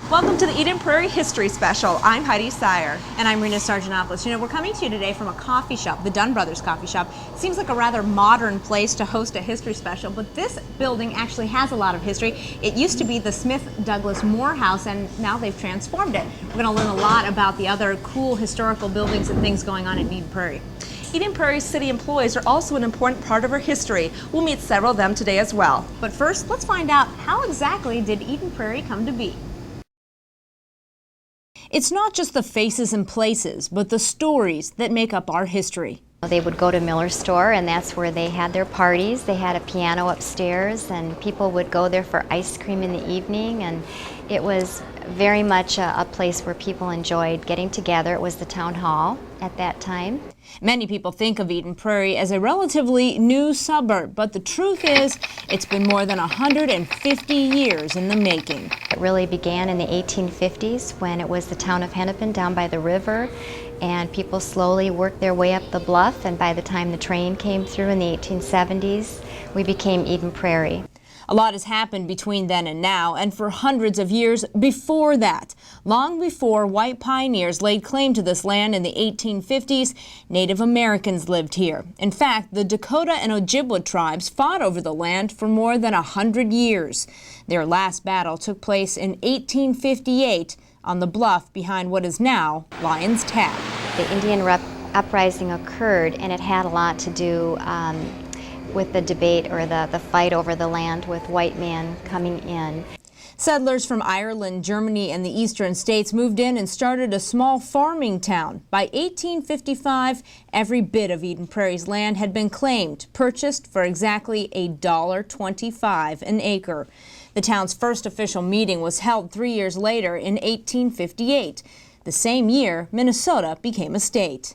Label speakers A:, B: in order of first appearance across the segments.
A: Welcome to the Eden Prairie History Special. I'm Heidi Sire.
B: And I'm Rena Sargentopoulos. You know, we're coming to you today from a coffee shop, the Dunn Brothers Coffee Shop. It seems like a rather modern place to host a history special, but this building actually has a lot of history. It used to be the Smith Douglas Moore House, and now they've transformed it. We're going to learn a lot about the other cool historical buildings and things going on in Eden Prairie.
A: Eden Prairie city employees are also an important part of our history. We'll meet several of them today as well.
B: But first, let's find out how exactly did Eden Prairie come to be? It's not just the faces and places, but the stories that make up our history.
C: They would go to Miller's store, and that's where they had their parties. They had a piano upstairs, and people would go there for ice cream in the evening, and it was very much a place where people enjoyed getting together. It was the town hall at that time.
B: Many people think of Eden Prairie as a relatively new suburb, but the truth is it's been more than 150 years in the making.
C: It really began in the 1850s when it was the town of Hennepin down by the river, and people slowly worked their way up the bluff, and by the time the train came through in the 1870s, we became Eden Prairie.
B: A lot has happened between then and now, and for hundreds of years before that. Long before white pioneers laid claim to this land in the 1850s, Native Americans lived here. In fact, the Dakota and Ojibwa tribes fought over the land for more than 100 years. Their last battle took place in 1858 on the bluff behind what is now Lion's Tap.
C: The Indian uprising occurred, and it had a lot to do with the debate or the fight over the land with white men coming in.
B: Settlers from Ireland, Germany, and the eastern states moved in and started a small farming town. By 1855, every bit of Eden Prairie's land had been claimed, purchased for exactly $1.25 an acre. The town's first official meeting was held 3 years later in 1858. The same year, Minnesota became a state.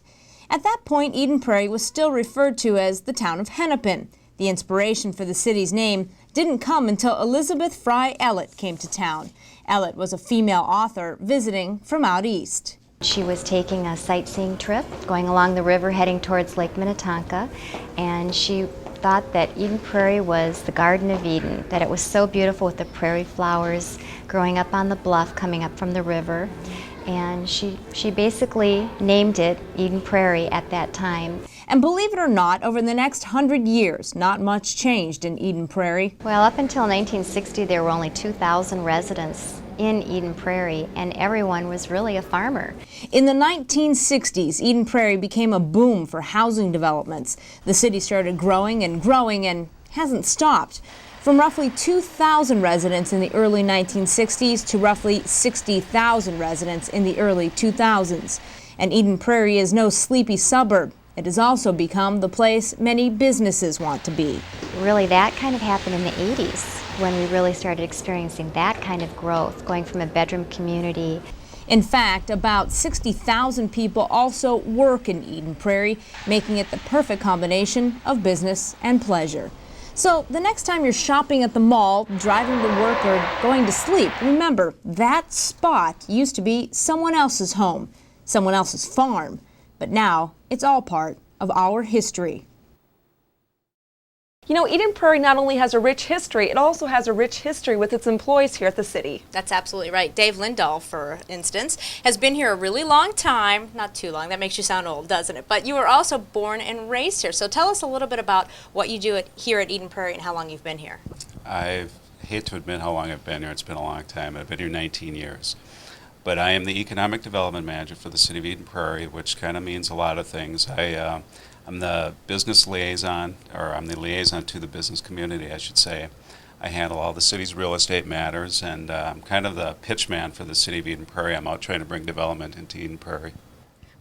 B: At that point, Eden Prairie was still referred to as the town of Hennepin. The inspiration for the city's name didn't come until Elizabeth Fry Ellett came to town. Ellett was a female author visiting from out east.
C: She was taking a sightseeing trip, going along the river heading towards Lake Minnetonka, and she thought that Eden Prairie was the Garden of Eden, that it was so beautiful with the prairie flowers growing up on the bluff coming up from the river. And she basically named it Eden Prairie at that time.
B: And believe it or not, over the next 100 years, not much changed in Eden Prairie.
C: Well, up until 1960, there were only 2,000 residents in Eden Prairie, and everyone was really a farmer.
B: In the 1960s, Eden Prairie became a boom for housing developments. The city started growing and hasn't stopped. From roughly 2,000 residents in the early 1960s to roughly 60,000 residents in the early 2000s. And Eden Prairie is no sleepy suburb. It has also become the place many businesses want to be.
C: Really, that kind of happened in the 80s when we really started experiencing that kind of growth, going from a bedroom community.
B: In fact, about 60,000 people also work in Eden Prairie, making it the perfect combination of business and pleasure. So the next time you're shopping at the mall, driving to work, or going to sleep, remember that spot used to be someone else's home, someone else's farm, but now it's all part of our history.
A: You know, Eden Prairie not only has a rich history, it also has a rich history with its employees here at the city.
B: That's absolutely right. Dave Lindahl, for instance, has been here a really long time. Not too long. That makes you sound old, doesn't it? But you were also born and raised here. So tell us a little bit about what you do here at Eden Prairie and how long you've been here.
D: I hate to admit how long I've been here. It's been a long time. I've been here 19 years. But I am the Economic Development Manager for the City of Eden Prairie, which kind of means a lot of things. I'm the business liaison, or I'm the liaison to the business community, I should say. I handle all the city's real estate matters, and I'm kind of the pitch man for the City of Eden Prairie. I'm out trying to bring development into Eden Prairie.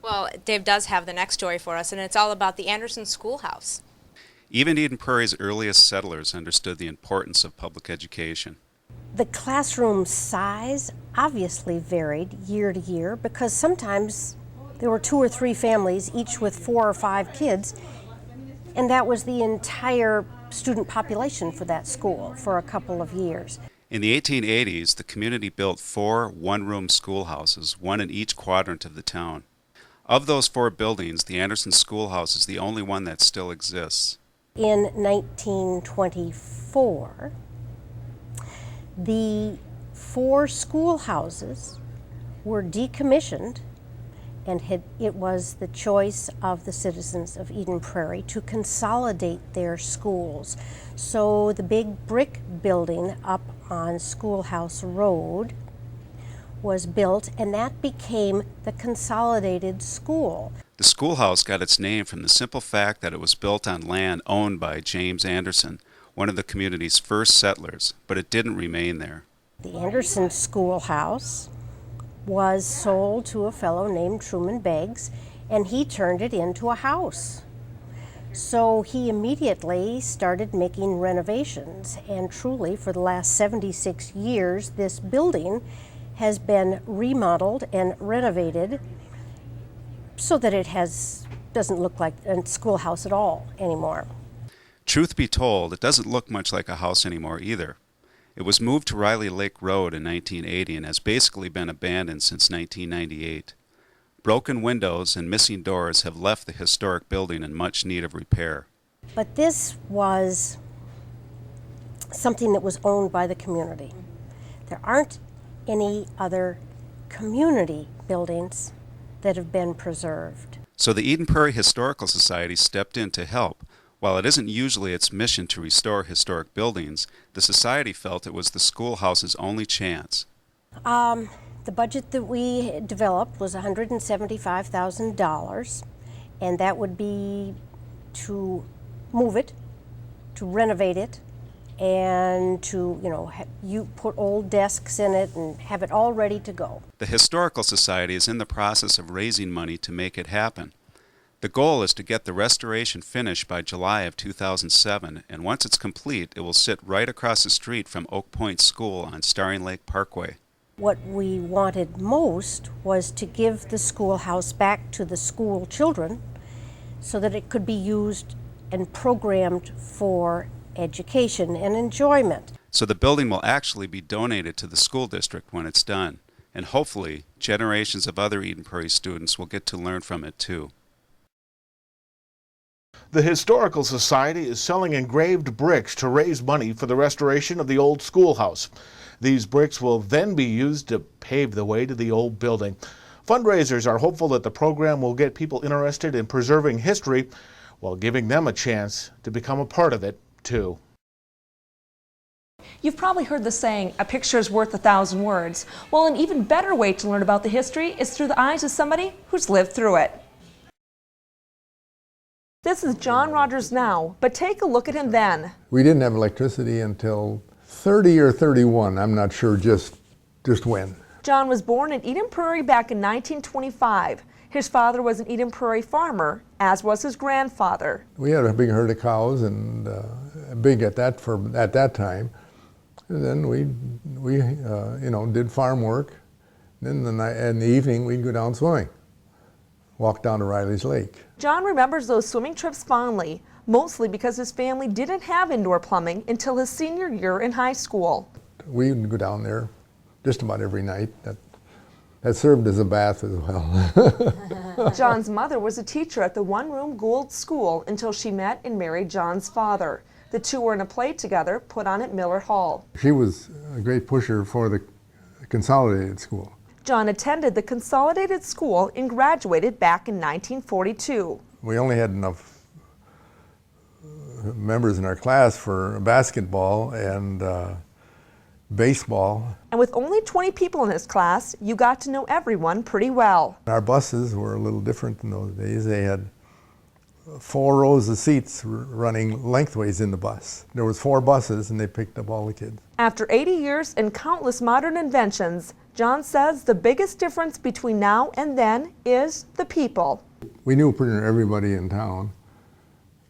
B: Well, Dave does have the next story for us, and it's all about the Anderson Schoolhouse.
D: Even Eden Prairie's earliest settlers understood the importance of public education.
E: The classroom size obviously varied year to year because sometimes there were 2 or 3 families, each with 4 or 5 kids, and that was the entire student population for that school for a couple of years.
D: In the 1880s, the community built 4 one-room schoolhouses, one in each quadrant of the town. Of those 4 buildings, the Anderson Schoolhouse is the only one that still exists.
E: In 1924, the 4 schoolhouses were decommissioned, and it was the choice of the citizens of Eden Prairie to consolidate their schools. So the big brick building up on Schoolhouse Road was built, and that became the consolidated school.
D: The schoolhouse got its name from the simple fact that it was built on land owned by James Anderson, one of the community's first settlers, but it didn't remain there.
E: The Anderson schoolhouse was sold to a fellow named Truman Beggs, and he turned it into a house. So he immediately started making renovations, and truly for the last 76 years this building has been remodeled and renovated so that it doesn't look like a schoolhouse at all anymore.
D: Truth be told, it doesn't look much like a house anymore either. It was moved to Riley Lake Road in 1980 and has basically been abandoned since 1998. Broken windows and missing doors have left the historic building in much need of repair.
E: But this was something that was owned by the community. There aren't any other community buildings that have been preserved.
D: So the Eden Prairie Historical Society stepped in to help. While it isn't usually its mission to restore historic buildings, the society felt it was the schoolhouse's only chance.
E: The budget that we developed was $175,000, and that would be to move it, to renovate it, and to, you put old desks in it and have it all ready to go.
D: The Historical Society is in the process of raising money to make it happen. The goal is to get the restoration finished by July of 2007, and once it's complete, it will sit right across the street from Oak Point School on Starring Lake Parkway.
E: What we wanted most was to give the schoolhouse back to the school children so that it could be used and programmed for education and enjoyment.
D: So the building will actually be donated to the school district when it's done, and hopefully generations of other Eden Prairie students will get to learn from it too.
F: The Historical Society is selling engraved bricks to raise money for the restoration of the old schoolhouse. These bricks will then be used to pave the way to the old building. Fundraisers are hopeful that the program will get people interested in preserving history while giving them a chance to become a part of it, too.
A: You've probably heard the saying, a picture is worth 1,000 words. Well, an even better way to learn about the history is through the eyes of somebody who's lived through it. This is John Rogers now, but take a look at him then.
G: We didn't have electricity until 30 or 31, I'm not sure just when.
A: John was born in Eden Prairie back in 1925. His father was an Eden Prairie farmer, as was his grandfather.
G: We had a big herd of cows, and big at that time. And then we did farm work. Then in the evening we'd go down swimming, walk down to Riley's Lake.
A: John remembers those swimming trips fondly, mostly because his family didn't have indoor plumbing until his senior year in high school.
G: We would go down there just about every night. That served as a bath as well.
A: John's mother was a teacher at the one-room Gould School until she met and married John's father. The two were in a play together put on at Miller Hall.
G: She was a great pusher for the consolidated school.
A: John attended the consolidated school and graduated back in 1942.
G: We only had enough members in our class for basketball and baseball.
A: And with only 20 people in his class, you got to know everyone pretty well.
G: Our buses were a little different in those days. They had 4 rows of seats running lengthways in the bus. There was 4 buses and they picked up all the kids.
A: After 80 years and countless modern inventions, John says the biggest difference between now and then is the people.
G: We knew pretty much everybody in town.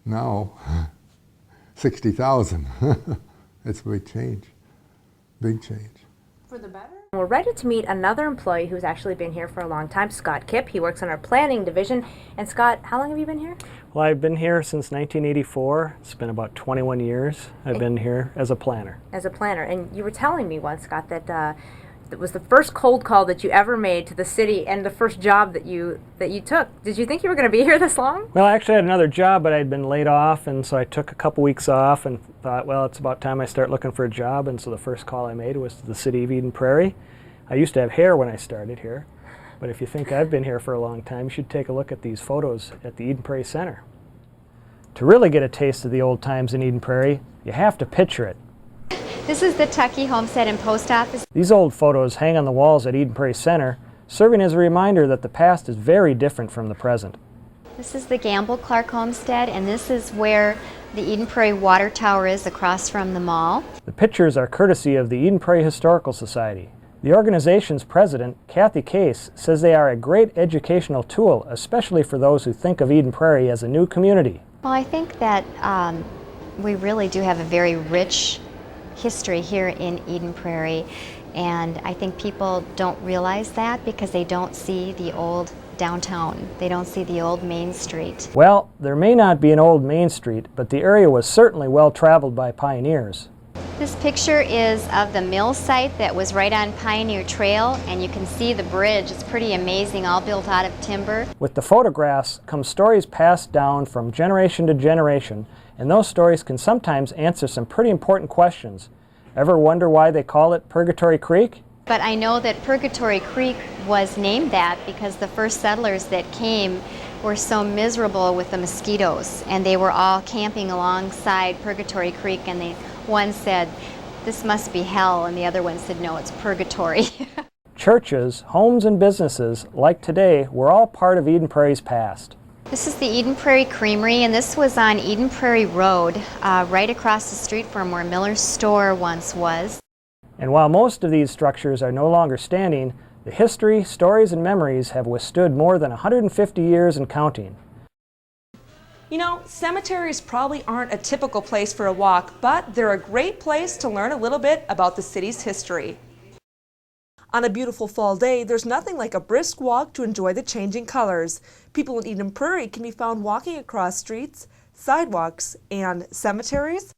G: Now, 60,000. It's a big change. Big change.
B: For the better? We're ready to meet another employee who's actually been here for a long time, Scott Kipp. He works in our planning division. And Scott, how long have you been here?
H: Well, I've been here since 1984. It's been about 21 years I've been here as a planner.
B: As a planner. And you were telling me once, Scott, that It was the first cold call that you ever made to the city and the first job that you took. Did you think you were going to be here this long?
H: Well, I actually had another job, but I'd been laid off, and so I took a couple weeks off and thought, well, it's about time I start looking for a job, and so the first call I made was to the city of Eden Prairie. I used to have hair when I started here, but if you think I've been here for a long time, you should take a look at these photos at the Eden Prairie Center. To really get a taste of the old times in Eden Prairie, you have to picture it.
C: This is the Tuckey Homestead and Post Office.
H: These old photos hang on the walls at Eden Prairie Center, serving as a reminder that the past is very different from the present.
C: This is the Gamble Clark Homestead, and this is where the Eden Prairie Water Tower is across from the mall.
H: The pictures are courtesy of the Eden Prairie Historical Society. The organization's president, Kathy Case, says they are a great educational tool, especially for those who think of Eden Prairie as a new community.
C: Well, I think that we really do have a very rich history here in Eden Prairie, and I think people don't realize that because they don't see the old downtown. They don't see the old Main Street.
H: Well, there may not be an old Main Street, but the area was certainly well traveled by pioneers.
C: This picture is of the mill site that was right on Pioneer Trail, and you can see the bridge. It's pretty amazing, all built out of timber.
H: With the photographs come stories passed down from generation to generation, and those stories can sometimes answer some pretty important questions. Ever wonder why they call it Purgatory Creek?
C: But I know that Purgatory Creek was named that because the first settlers that came were so miserable with the mosquitoes, and they were all camping alongside Purgatory Creek, and one said, "This must be hell," and the other one said, "No, it's purgatory."
H: Churches, homes, and businesses, like today, were all part of Eden Prairie's past.
C: This is the Eden Prairie Creamery, and this was on Eden Prairie Road, right across the street from where Miller's store once was.
H: And while most of these structures are no longer standing, the history, stories, and memories have withstood more than 150 years and counting.
A: You know, cemeteries probably aren't a typical place for a walk, but they're a great place to learn a little bit about the city's history. On a beautiful fall day, there's nothing like a brisk walk to enjoy the changing colors. People in Eden Prairie can be found walking across streets, sidewalks, and cemeteries.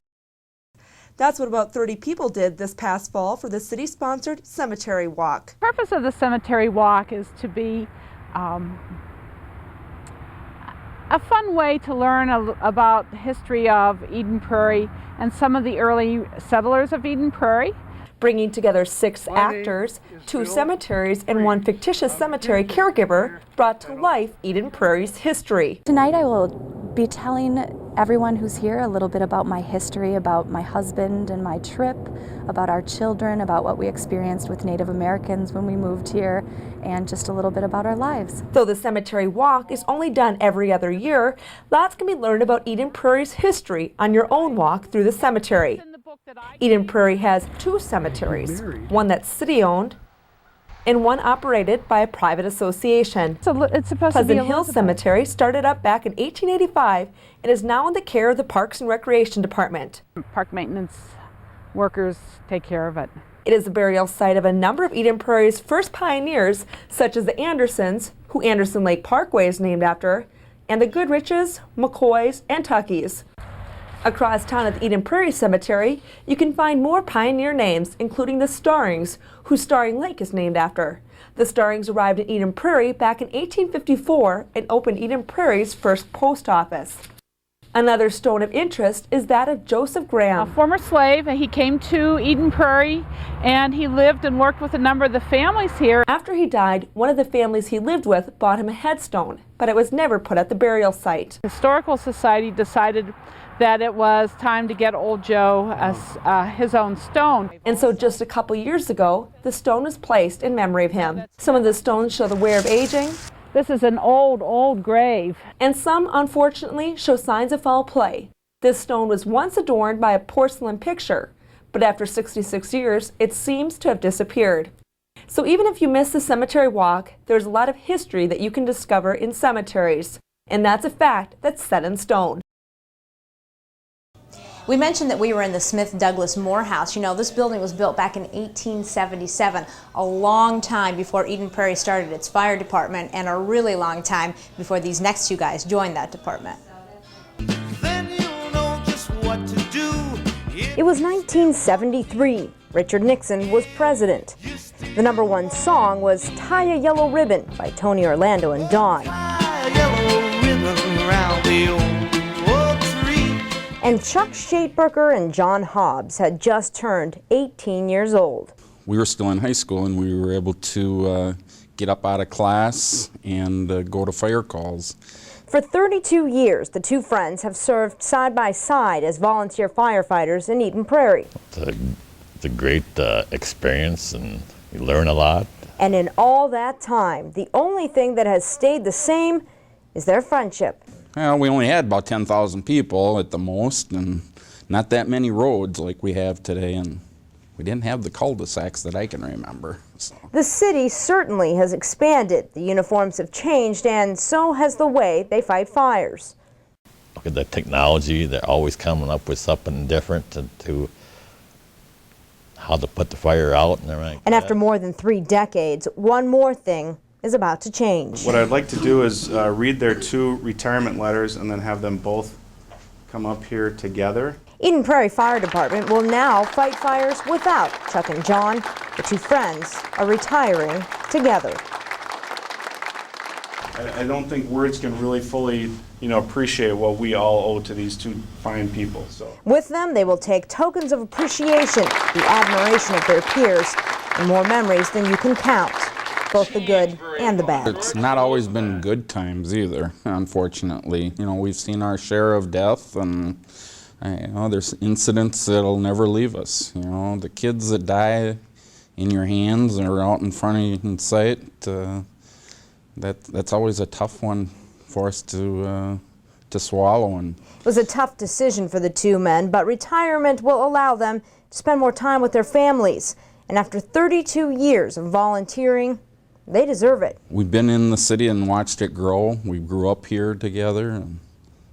A: That's what about 30 people did this past fall for the city-sponsored Cemetery Walk.
I: The purpose of the Cemetery Walk is to be a fun way to learn about the history of Eden Prairie and some of the early settlers of Eden Prairie.
A: Bringing together 6 actors, 2 cemeteries, and 1 fictitious cemetery caregiver brought to life Eden Prairie's history.
J: Tonight I will be telling everyone who's here a little bit about my history, about my husband and my trip, about our children, about what we experienced with Native Americans when we moved here, and just a little bit about our lives.
A: Though the Cemetery Walk is only done every other year, lots can be learned about Eden Prairie's history on your own walk through the cemetery. Eden Prairie has 2 cemeteries, one that's city-owned and one operated by a private association.
I: So it's supposed
A: Pleasant
I: to be
A: Hill Cemetery started up back in 1885 and is now in the care of the Parks and Recreation Department.
I: Park maintenance workers take care of it.
A: It is the burial site of a number of Eden Prairie's first pioneers, such as the Andersons, who Anderson Lake Parkway is named after, and the Goodriches, McCoys, and Tuckeys. Across town at the Eden Prairie Cemetery, you can find more pioneer names, including the Starrings, whose Starring Lake is named after. The Starrings arrived in Eden Prairie back in 1854 and opened Eden Prairie's first post office. Another stone of interest is that of Joseph Graham.
I: A former slave, he came to Eden Prairie and he lived and worked with a number of the families here.
A: After he died, one of the families he lived with bought him a headstone, but it was never put at the burial site.
I: The Historical Society decided that it was time to get old Joe his own stone.
A: And so just a couple years ago, the stone was placed in memory of him. Some of the stones show the wear of aging.
I: This is an old grave.
A: And some, unfortunately, show signs of foul play. This stone was once adorned by a porcelain picture, but after 66 years, it seems to have disappeared. So even if you miss the cemetery walk, there's a lot of history that you can discover in cemeteries. And that's a fact that's set in stone.
B: We mentioned that we were in the Smith Douglas Moore House. You know, this building was built back in 1877, a long time before Eden Prairie started its fire department, and a really long time before these next 2 guys joined that department.
K: Then you'll know just what to do.
L: It was 1973. Richard Nixon was president.
B: The #1 song was Tie a Yellow Ribbon by Tony Orlando and Dawn.
K: A yellow ribbon around the old tree.
B: And Chuck Shateberger and John Hobbs had just turned 18 years old.
L: We were still in high school and we were able to get up out of class and go to fire calls.
B: For 32 years, the two friends have served side by side as volunteer firefighters in Eden Prairie.
M: It's a great experience, and you learn a lot.
B: And in all that time, the only thing that has stayed the same is their friendship.
L: Well, we only had about 10,000 people at the most, and not that many roads like we have today, and we didn't have the cul-de-sacs that I can remember. So.
B: The city certainly has expanded. The uniforms have changed, and so has the way they fight fires.
M: Look at the technology. They're always coming up with something different to how to put the fire out and everything.
B: And after more than 3 decades, one more thing is about to change.
N: What I'd like to do is read their 2 retirement letters and then have them both come up here together.
B: Eden Prairie Fire Department will now fight fires without Chuck and John. The two friends are retiring together.
N: I don't think words can really fully, appreciate what we all owe to these 2 fine people. So.
B: With them, they will take tokens of appreciation, the admiration of their peers, and more memories than you can count, both the good and the bad.
L: It's not always been good times either, unfortunately. We've seen our share of death, and there's incidents that'll never leave us. The kids that die in your hands or out in front of you in sight, that's always a tough one for us to swallow. And
B: it was a tough decision for the two men, but retirement will allow them to spend more time with their families. And after 32 years of volunteering, they deserve it.
L: We've been in the city and watched it grow. We grew up here together, and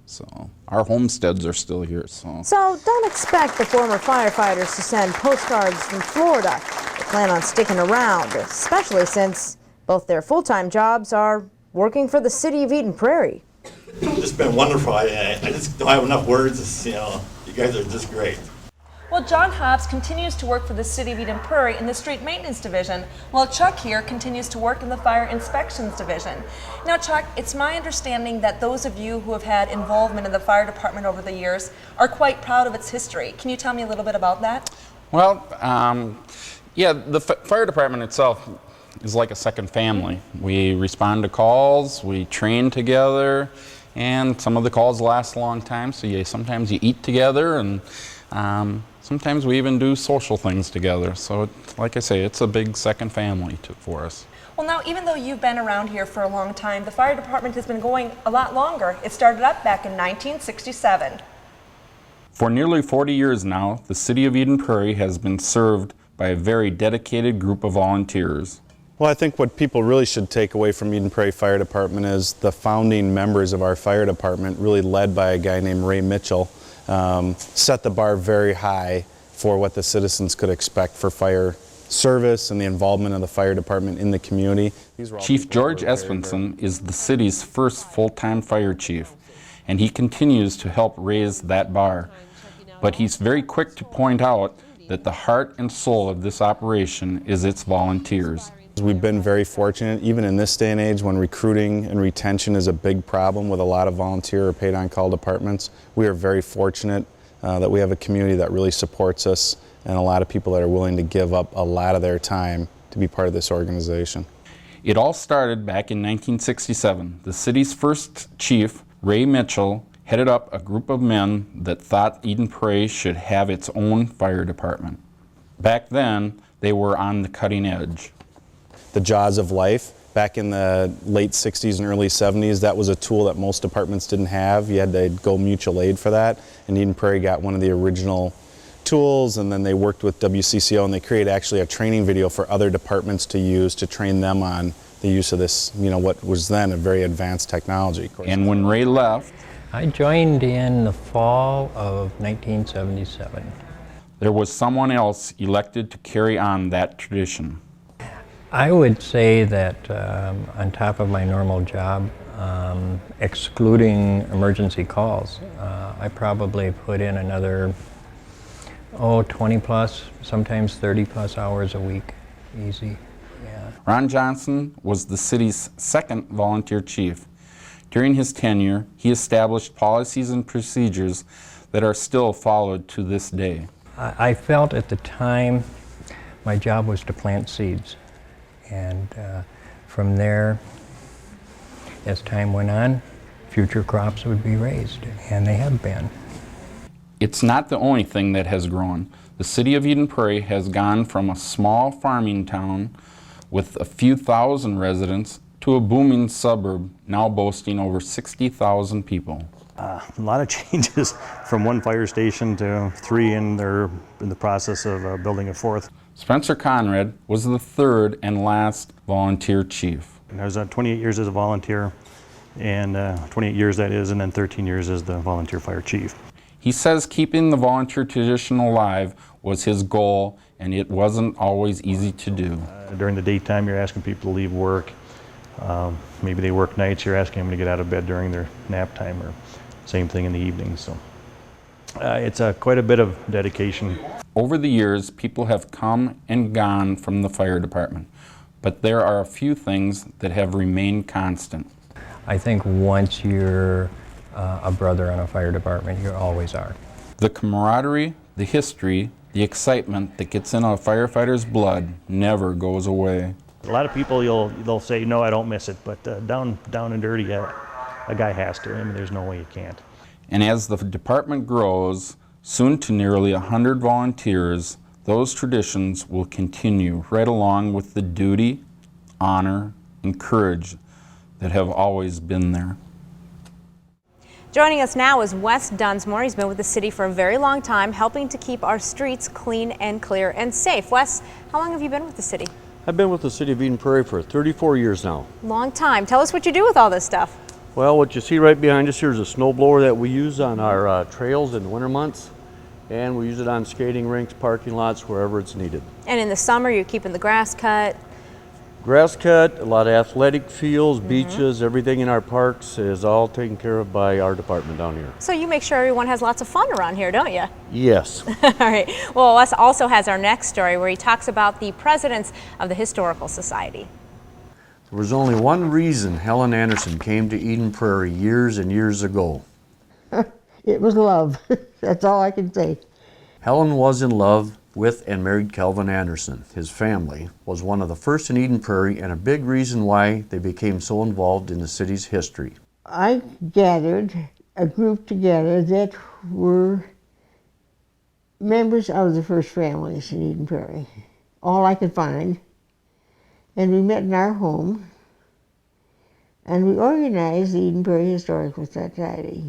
L: so our homesteads are still here.
B: So don't expect the former firefighters to send postcards from Florida. They plan on sticking around, especially since both their full-time jobs are working for the city of Eden Prairie.
M: It's just been wonderful. I just don't have enough words. You guys are just great.
A: Well, John Hobbs continues to work for the city of Eden Prairie in the street maintenance division, while Chuck here continues to work in the fire inspections division. Now, Chuck, it's my understanding that those of you who have had involvement in the fire department over the years are quite proud of its history. Can you tell me a little bit about that?
L: Well, yeah, the fire department itself is like a second family. We respond to calls, we train together, and some of the calls last a long time, so sometimes you eat together, and sometimes we even do social things together. So, like I say, it's a big second family for us.
A: Well, now, even though you've been around here for a long time, the fire department has been going a lot longer. It started up back in 1967.
L: For nearly 40 years now, the city of Eden Prairie has been served by a very dedicated group of volunteers.
N: Well, I think what people really should take away from Eden Prairie Fire Department is the founding members of our fire department, really led by a guy named Ray Mitchell, set the bar very high for what the citizens could expect for fire service and the involvement of the fire department in the community.
L: Chief George Espenson is the city's first full-time fire chief, and he continues to help raise that bar. But he's very quick to point out that the heart and soul of this operation is its volunteers.
N: We've been very fortunate, even in this day and age when recruiting and retention is a big problem with a lot of volunteer or paid on-call departments. We are very fortunate that we have a community that really supports us and a lot of people that are willing to give up a lot of their time to be part of this organization.
L: It all started back in 1967. The city's first chief, Ray Mitchell, headed up a group of men that thought Eden Prairie should have its own fire department. Back then, they were on the cutting edge.
N: The Jaws of Life, back in the late 60s and early 70s, that was a tool that most departments didn't have. You had to go mutual aid for that, and Eden Prairie got one of the original tools, and then they worked with WCCO, and they created actually a training video for other departments to use to train them on the use of this, what was then a very advanced technology.
L: And when Ray left,
O: I joined in the fall of 1977.
L: There was someone else elected to carry on that tradition.
O: I would say that on top of my normal job, excluding emergency calls, I probably put in another 20 plus, sometimes 30 plus hours a week, easy. Yeah.
L: Ron Johnson was the city's second volunteer chief. During his tenure, he established policies and procedures that are still followed to this day.
O: I felt at the time my job was to plant seeds. And from there, as time went on, future crops would be raised, and they have been.
L: It's not the only thing that has grown. The city of Eden Prairie has gone from a small farming town with a few thousand residents to a booming suburb now boasting over 60,000 people.
P: A lot of changes from one fire station to 3, and they're in the process of building a 4th.
L: Spencer Conrad was the third and last volunteer chief.
P: I was 28 years as a volunteer, and 28 years that is, and then 13 years as the volunteer fire chief.
L: He says keeping the volunteer tradition alive was his goal, and it wasn't always easy to do.
P: During the daytime, you're asking people to leave work. Maybe they work nights, you're asking them to get out of bed during their nap time, or same thing in the evening. So it's quite a bit of dedication.
L: Over the years, people have come and gone from the fire department, but there are a few things that have remained constant.
O: I think once you're a brother in a fire department, you always are.
L: The camaraderie, the history, the excitement that gets in a firefighter's blood never goes away.
P: A lot of people, they'll say, no, I don't miss it, but down and dirty, a guy has to. I mean, there's no way you can't.
L: And as the department grows, soon to nearly 100 volunteers, those traditions will continue right along with the duty, honor, and courage that have always been there.
B: Joining us now is Wes Dunsmore. He's been with the city for a very long time, helping to keep our streets clean and clear and safe. Wes, how long have you been with the city?
Q: I've been with the city of Eden Prairie for 34 years now.
B: Long time. Tell us what you do with all this stuff.
Q: Well, what you see right behind us here is a snow blower that we use on our trails in the winter months, and we use it on skating rinks, parking lots, wherever it's needed.
B: And in the summer, you're keeping the grass cut?
Q: Grass cut, a lot of athletic fields, beaches, everything in our parks is all taken care of by our department down here.
B: So you make sure everyone has lots of fun around here, don't you?
Q: Yes.
B: All right. Well, Wes also has our next story where he talks about the presidents of the Historical Society.
Q: There was only one reason Helen Anderson came to Eden Prairie years and years ago.
R: It was love. That's all I can say.
Q: Helen was in love with and married Calvin Anderson. His family was one of the first in Eden Prairie and a big reason why they became so involved in the city's history.
R: I gathered a group together that were members of the first families in Eden Prairie, all I could find. And we met in our home, and we organized the Eden Prairie Historical Society.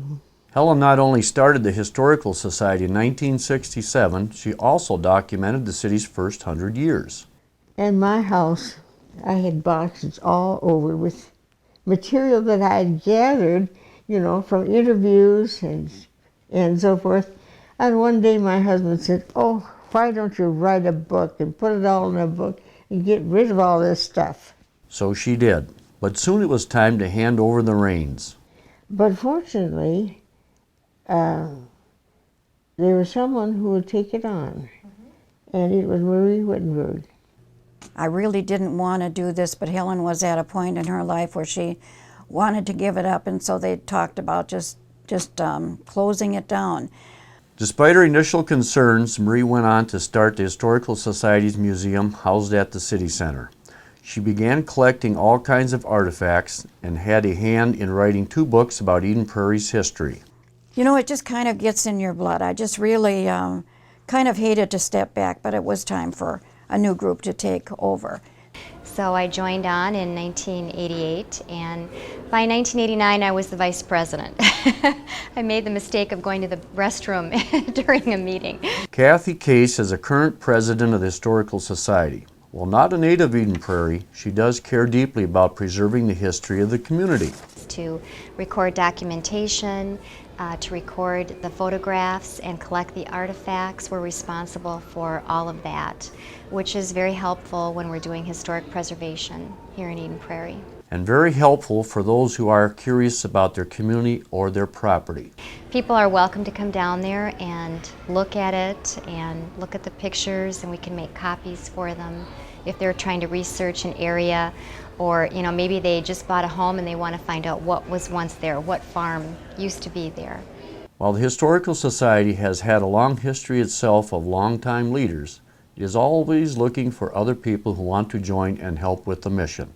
Q: Helen not only started the Historical Society in 1967, she also documented the city's first 100 years.
R: In my house, I had boxes all over with material that I had gathered, you know, from interviews and so forth. And one day my husband said, oh, why don't you write a book and put it all in a book and get rid of all this stuff?
Q: So she did, but soon it was time to hand over the reins.
R: But fortunately, there was someone who would take it on, and it was Marie Wittenberg.
S: I really didn't want to do this, but Helen was at a point in her life where she wanted to give it up, and so they talked about just closing it down.
Q: Despite her initial concerns, Marie went on to start the Historical Society's museum housed at the City Center. She began collecting all kinds of artifacts and had a hand in writing 2 books about Eden Prairie's history.
S: You know, it just kind of gets in your blood. I just really kind of hated to step back, but it was time for a new group to take over.
C: So I joined on in 1988, and by 1989 I was the vice president. I made the mistake of going to the restroom during a meeting.
Q: Kathy Case is a current president of the Historical Society. While not a native of Eden Prairie, she does care deeply about preserving the history of the community.
C: To record documentation, to record the photographs and collect the artifacts. We're responsible for all of that, which is very helpful when we're doing historic preservation here in Eden Prairie.
Q: And very helpful for those who are curious about their community or their property.
C: People are welcome to come down there and look at it and look at the pictures, and we can make copies for them if they're trying to research an area, or maybe they just bought a home and they want to find out what was once there, what farm used to be there.
Q: While the Historical Society has had a long history itself of longtime leaders, it is always looking for other people who want to join and help with the mission.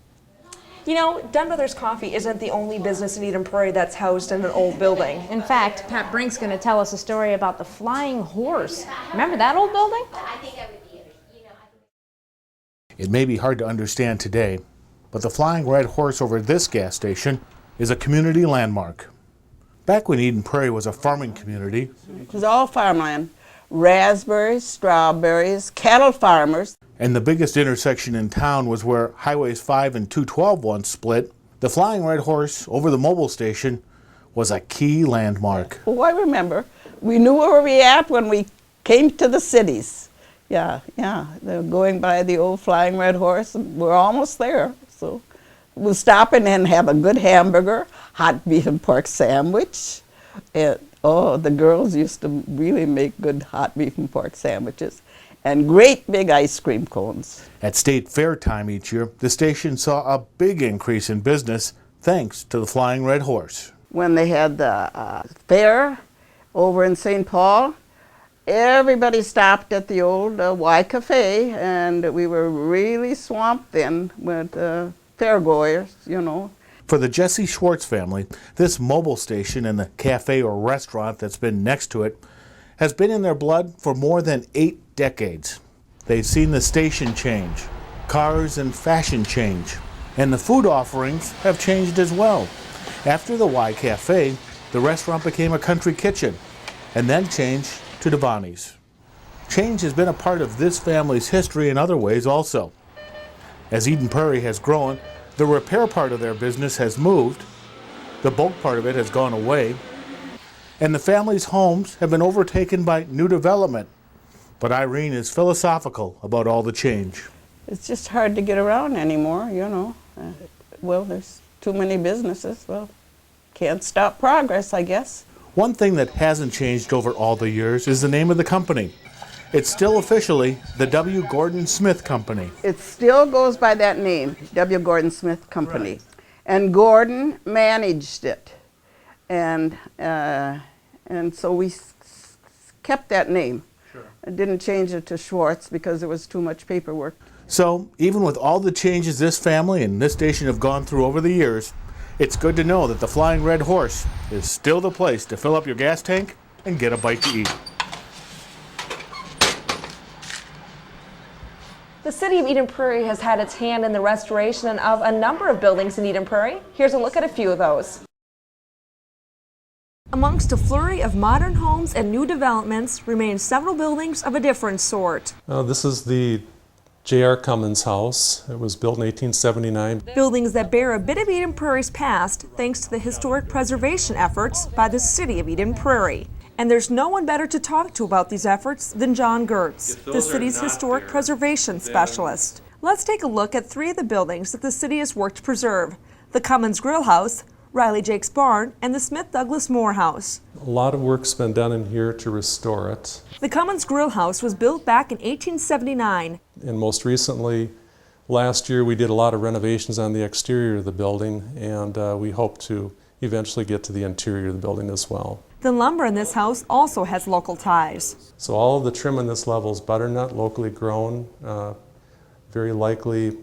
A: Dunn Brothers Coffee isn't the only business in Eden Prairie that's housed in an old building.
B: In fact, Pat Brink's going to tell us a story about the Flying Horse. Remember that old building?
F: It may be hard to understand today, but the Flying Red Horse over this gas station is a community landmark. Back when Eden Prairie was a farming community,
T: it was all farmland. Raspberries, strawberries, cattle farmers.
F: And the biggest intersection in town was where Highways 5 and 212 once split. The Flying Red Horse over the mobile station was a key landmark.
T: Oh, I remember. We knew where we were at when we came to the cities. Yeah, they're going by the old Flying Red Horse. We're almost there. So we'll stop in and have a good hamburger, hot beef and pork sandwich. And, the girls used to really make good hot beef and pork sandwiches. And great big ice cream cones.
F: At State Fair time each year, the station saw a big increase in business thanks to the Flying Red Horse.
T: When they had the fair over in St. Paul, everybody stopped at the old Y Cafe, and we were really swamped then with fairgoers,
F: For the Jesse Schwartz family, this mobile station and the cafe or restaurant that's been next to it has been in their blood for more than 8 decades. They've seen the station change, cars and fashion change, and the food offerings have changed as well. After the Y Cafe, the restaurant became a country kitchen and then changed to Devani's. Change has been a part of this family's history in other ways also. As Eden Prairie has grown, the repair part of their business has moved, the bulk part of it has gone away, and the family's homes have been overtaken by new development. But Irene is philosophical about all the change.
T: It's just hard to get around anymore, well, there's too many businesses. Well, can't stop progress, I guess.
F: One thing that hasn't changed over all the years is the name of the company. It's still officially the W. Gordon Smith Company.
T: It still goes by that name, W. Gordon Smith Company. Right. And Gordon managed it. And so we kept that name. Sure. I didn't change it to Schwartz because there was too much paperwork.
F: So even with all the changes this family and this station have gone through over the years, it's good to know that the Flying Red Horse is still the place to fill up your gas tank and get a bite to eat.
A: The city of Eden Prairie has had its hand in the restoration of a number of buildings in Eden Prairie. Here's a look at a few of those. Amongst a flurry of modern homes and new developments remain several buildings of a different sort.
U: This is the J.R. Cummins house. It was built in 1879.
A: Buildings that bear a bit of Eden Prairie's past thanks to the historic preservation efforts by the city of Eden Prairie. And there's no one better to talk to about these efforts than John Gertz, the city's historic preservation specialist. Let's take a look at 3 of the buildings that the city has worked to preserve: the Cummins Grill House, Riley Jake's Barn, and the Smith Douglas Moore House.
U: A lot of work's been done in here to restore it.
A: The Cummins Grill House was built back in 1879.
U: And most recently, last year, we did a lot of renovations on the exterior of the building, and we hope to eventually get to the interior of the building as well.
A: The lumber in this house also has local ties.
U: So all of the trim on this level is butternut, locally grown, very likely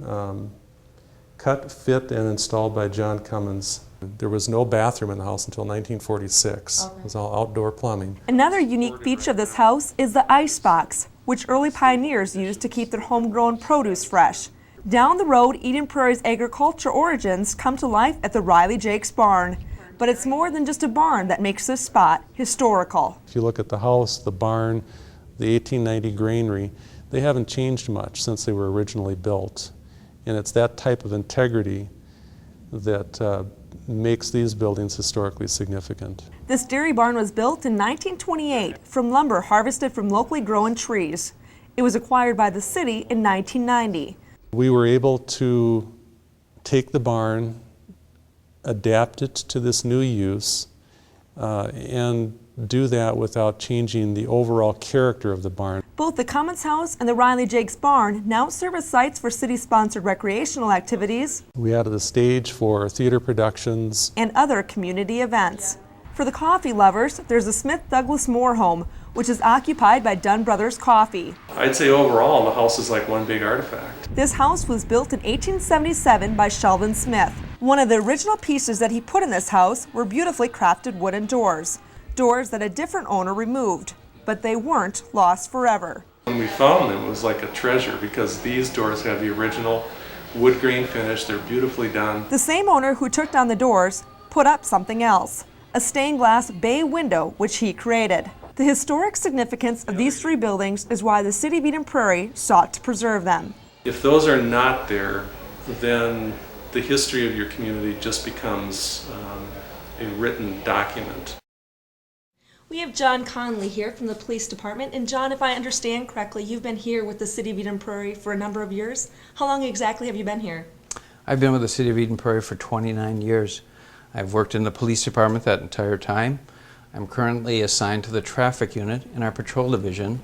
U: cut, fit, and installed by John Cummins. There was no bathroom in the house until 1946. Okay. It was all outdoor plumbing.
A: Another unique feature of this house is the ice box, which early pioneers used to keep their homegrown produce fresh. Down the road, Eden Prairie's agriculture origins come to life at the Riley Jake's Barn. But it's more than just a barn that makes this spot historical.
U: If you look at the house, the barn, the 1890 granary, they haven't changed much since they were originally built. And it's that type of integrity that makes these buildings historically significant.
A: This dairy barn was built in 1928 from lumber harvested from locally grown trees. It was acquired by the city in 1990.
U: We were able to take the barn, adapt it to this new use, and do that without changing the overall character of the barn.
A: Both the Cummins House and the Riley Jakes Barn now serve as sites for city-sponsored recreational activities.
U: We added a stage for theater productions
A: And other community events. For the coffee lovers, there's the Smith Douglas Moore home, which is occupied by Dunn Brothers Coffee.
U: I'd say overall the house is like one big artifact.
A: This house was built in 1877 by Sheldon Smith. One of the original pieces that he put in this house were beautifully crafted wooden doors. Doors that a different owner removed, but they weren't lost forever.
U: When we found them, it was like a treasure because these doors have the original wood grain finish. They're beautifully done.
A: The same owner who took down the doors put up something else, a stained glass bay window which he created. The historic significance of these three buildings is why the City of Eden Prairie sought to preserve them.
U: If those are not there, then the history of your community just becomes a written document.
A: We have John Conley here from the police department. And John, if I understand correctly, you've been here with the City of Eden Prairie for a number of years. How long exactly have you been here?
E: I've been with the City of Eden Prairie for 29 years. I've worked in the police department that entire time. I'm currently assigned to the traffic unit in our patrol division,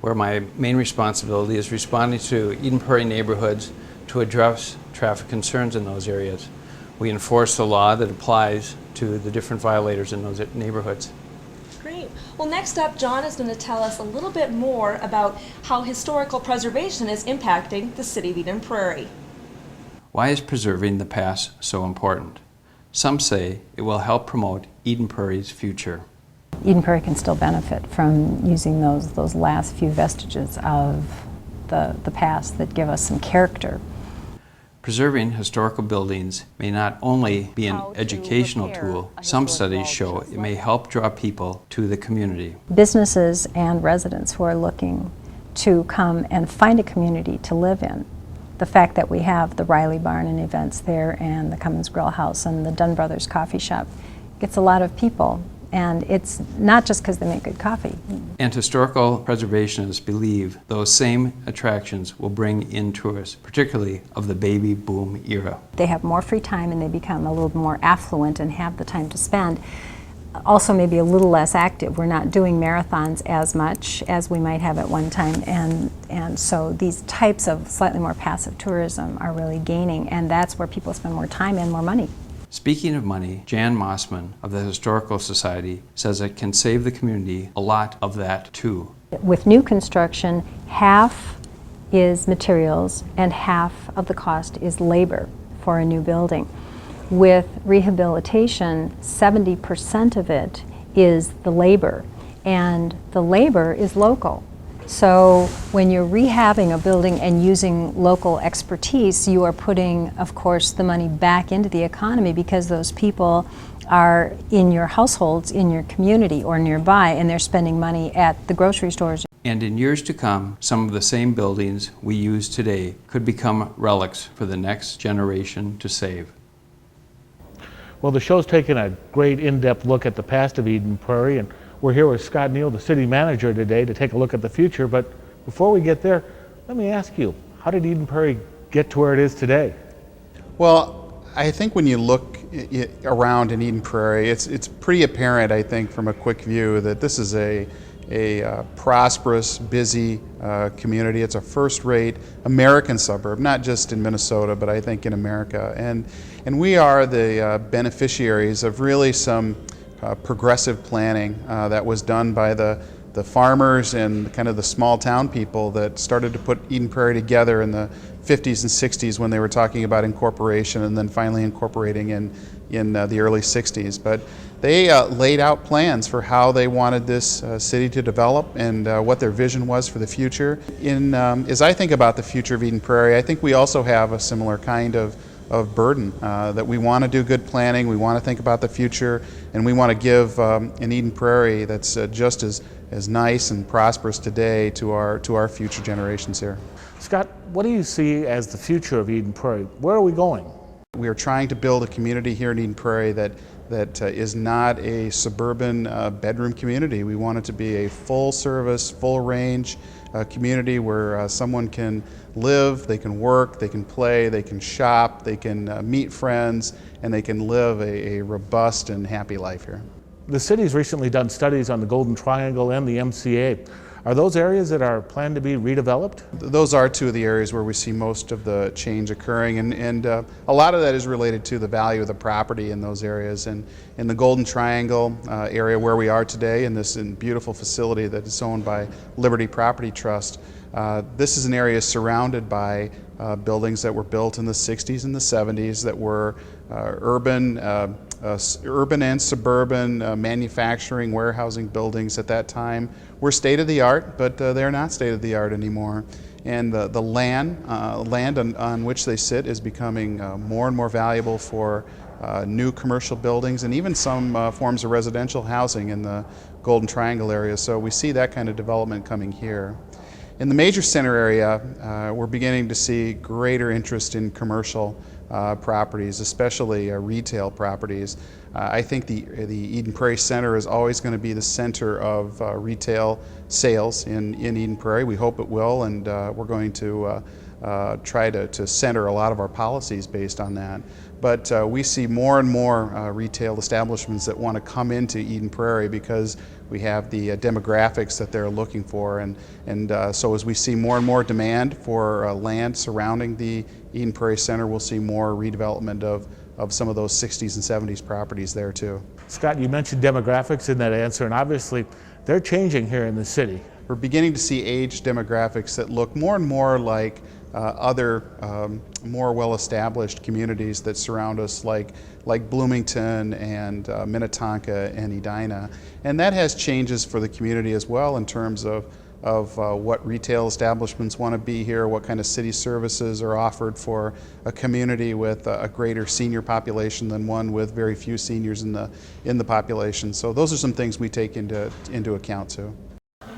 E: where my main responsibility is responding to Eden Prairie neighborhoods to address traffic concerns in those areas. We enforce the law that applies to the different violators in those neighborhoods.
A: Great. Well, next up, John is going to tell us a little bit more about how historical preservation is impacting the City of Eden Prairie.
E: Why is preserving the past so important? Some say it will help promote Eden Prairie's future.
V: Eden Prairie can still benefit from using those last few vestiges of the past that give us some character.
E: Preserving historical buildings may not only be an educational tool, some studies show it may help draw people to the community.
V: Businesses and residents who are looking to come and find a community to live in. The fact that we have the Riley Barn and events there and the Cummins Grill House and the Dunn Brothers Coffee Shop gets a lot of people. And it's not just because they make good coffee.
E: And historical preservationists believe those same attractions will bring in tourists, particularly of the baby boom era.
V: They have more free time and they become a little more affluent and have the time to spend. Also maybe a little less active. We're not doing marathons as much as we might have at one time, and so these types of slightly more passive tourism are really gaining, and that's where people spend more time and more money.
E: Speaking of money, Jan Mossman of the Historical Society says it can save the community a lot of that too.
V: With new construction, half is materials and half of the cost is labor for a new building. With rehabilitation, 70% of it is the labor, and the labor is local. So when you're rehabbing a building and using local expertise, you are putting, of course, the money back into the economy because those people are in your households, in your community or nearby, and they're spending money at the grocery stores.
E: And in years to come, some of the same buildings we use today could become relics for the next generation to save.
F: Well, the show's taken a great in-depth look at the past of Eden Prairie, and we're here with Scott Neal, the city manager today, to take a look at the future. But before we get there, let me ask you, how did Eden Prairie get to where it is today?
W: Well, I think when you look around in Eden Prairie, it's pretty apparent, I think, from a quick view that this is a prosperous, busy community. It's a first-rate American suburb, not just in Minnesota, but I think in America. And we are the beneficiaries of really some progressive planning that was done by the farmers and kind of the small town people that started to put Eden Prairie together in the 50s and 60s when they were talking about incorporation, and then finally incorporating in the early 60s. But they laid out plans for how they wanted this city to develop and what their vision was for the future. As I think about the future of Eden Prairie, I think we also have a similar kind of burden, that we want to do good planning, we want to think about the future, and we want to give an Eden Prairie that's just as nice and prosperous today to our future generations here.
F: Scott, what do you see as the future of Eden Prairie? Where are we going?
W: We are trying to build a community here in Eden Prairie that is not a suburban bedroom community. We want it to be a full-service, full-range community where someone can live, they can work, they can play, they can shop, they can meet friends, and they can live a robust and happy life here.
F: The city's recently done studies on the Golden Triangle and the MCA. Are those areas that are planned to be redeveloped?
W: Those are two of the areas where we see most of the change occurring, and a lot of that is related to the value of the property in those areas. And in the Golden Triangle area where we are today, in this beautiful facility that is owned by Liberty Property Trust, this is an area surrounded by buildings that were built in the 60s and the 70s that were urban and suburban manufacturing, warehousing buildings at that time were state-of-the-art, but they're not state-of-the-art anymore. And the land on which they sit is becoming more and more valuable for new commercial buildings and even some forms of residential housing in the Golden Triangle area. So we see that kind of development coming here. In the major center area, we're beginning to see greater interest in commercial properties, especially retail properties. I think the Eden Prairie Center is always going to be the center of retail sales in Eden Prairie. We hope it will, and we're going to try to center a lot of our policies based on that. But we see more and more retail establishments that want to come into Eden Prairie because we have the demographics that they're looking for, and so as we see more and more demand for land surrounding the Eden Prairie Center, we'll see more redevelopment of some of those 60s and 70s properties there too.
F: Scott, you mentioned demographics in that answer, and obviously they're changing here in the city.
W: We're beginning to see age demographics that look more and more like other more well-established communities that surround us, like Bloomington and Minnetonka and Edina. And that has changes for the community as well in terms of what retail establishments want to be here, what kind of city services are offered for a community with a greater senior population than one with very few seniors in the population. So those are some things we take into account too.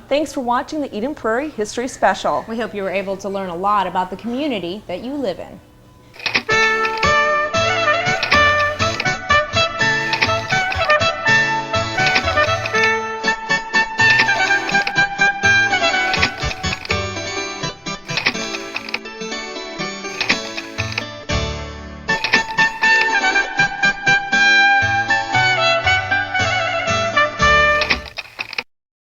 A: Thanks for watching the Eden Prairie History Special.
B: We hope you were able to learn a lot about the community that you live in.